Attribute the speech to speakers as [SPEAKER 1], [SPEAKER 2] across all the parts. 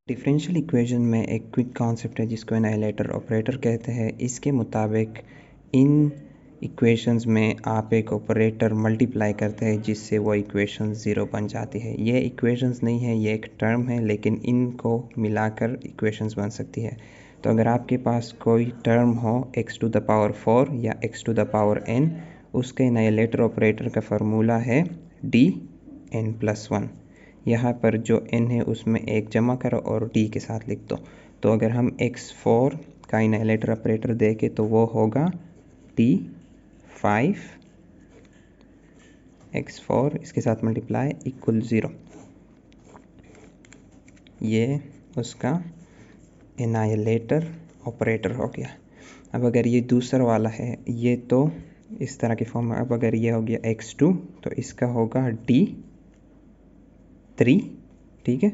[SPEAKER 1] Differential equation में एक quick concept है जिसको एनाइलेटर ऑपरेटर कहते हैं। इसके मुताबिक इन इक्वेशंस में आप एक ऑपरेटर मल्टीप्लाई करते हैं जिससे वो इक्वेशन ज़ीरो बन जाती है। ये इक्वेशंस नहीं है, ये एक टर्म है, लेकिन इनको मिलाकर इक्वेशंस बन सकती है। तो अगर आपके पास कोई टर्म हो x टू द पावर 4 या x to the power n, उसके एनाइलेटर ऑपरेटर का फार्मूला है dn+1। यहाँ पर जो n है उसमें एक जमा करो और d के साथ लिख दो। तो अगर हम x4 का एनाइलेटर ऑपरेटर देखें तो वो होगा d5 x4 इसके साथ मल्टीप्लाई इक्वल 0। ये उसका एनाइलेटर ऑपरेटर हो गया। अब अगर ये दूसरा वाला है, ये तो इस तरह की फॉर्म है। अब अगर ये हो गया x2 तो इसका होगा d3, ठीक है।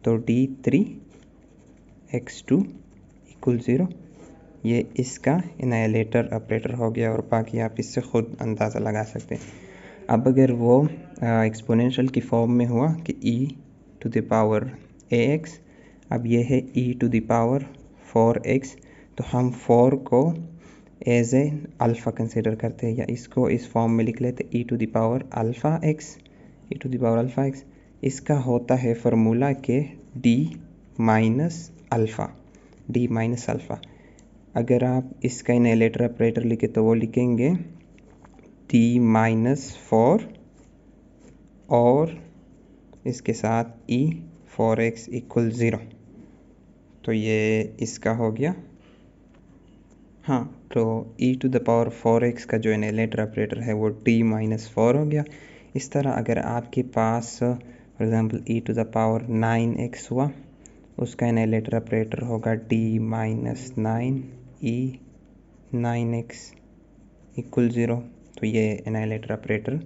[SPEAKER 1] तो d3 x2 इक्वल 0, ये इसका एनाइलेटर ऑपरेटर हो गया और बाकी आप इससे ख़ुद अंदाज़ा लगा सकते हैं। अब अगर वो एक्सपोनेंशियल की फॉर्म में हुआ कि e to the power ax, अब ये है e to the power 4x, तो हम 4 को एज ए अल्फ़ा कंसिडर करते हैं या इसको इस फॉर्म में लिख लेते e to the power alpha x, e to the power alpha x। इसका होता है फार्मूला के d माइनस अल्फ़ा। अगर आप इसका एनाइलेटर ऑपरेटर लिखे तो वो लिखेंगे d-4 और इसके साथ e 4x इक्वल 0। तो ये इसका हो गया। हाँ, तो e to the power 4x का जो एनाइलेटर ऑपरेटर है वो d-4 हो गया। इस तरह अगर आपके पास for example e to the power 9x हुआ, उसका एनाइलेटर ऑपरेटर होगा d-9 e 9x इक्वल 0। तो ये एनाइलेटर ऑपरेटर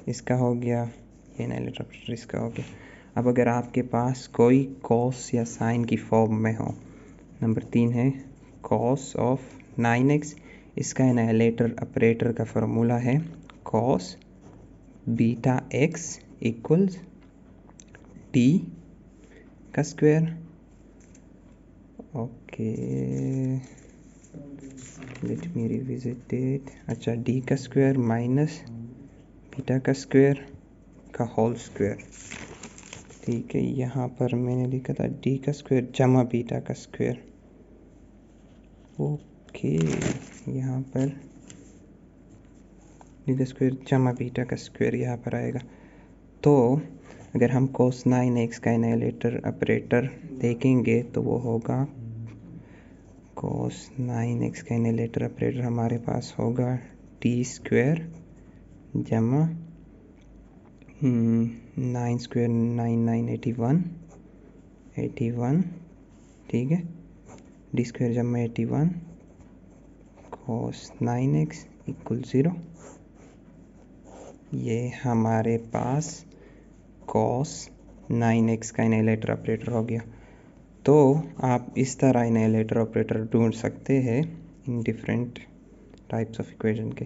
[SPEAKER 1] इसका हो गया, ये एनाइलेटर ऑपरेटर इसका हो गया। अब अगर आपके पास कोई कॉस या साइन की फॉर्म में हो, नंबर 3 है कॉस ऑफ 9x, इसका एनाइलेटर ऑपरेटर का फार्मूला है cos beta x equals t का square. Okay, let me revisit it. अच्छा, d का स्क्वायर माइनस बीटा का स्क्वायर का होल स्क्वायर, ठीक है। यहाँ पर मैंने लिखा था d का स्क्वायर जमा बीटा का स्क्वायर। ओके, यहाँ पर d का स्क्वायर जमा बीटा का स्क्वायर यहाँ पर आएगा। तो अगर हम cos 9x का एनाइलेटर ऑपरेटर देखेंगे तो वो होगा cos 9x का एनाइलेटर ऑपरेटर हमारे पास होगा t स्क्वायर जमा 9 स्क्वायर 9 81, ठीक है। d स्क्वायर जमा 81 cos 9x इक्वल 0। ये हमारे पास cos 9x का एनाइलेटर ऑपरेटर हो गया। तो आप इस तरह एनाइलेटर ऑपरेटर ढूंढ सकते हैं in different types of equation के।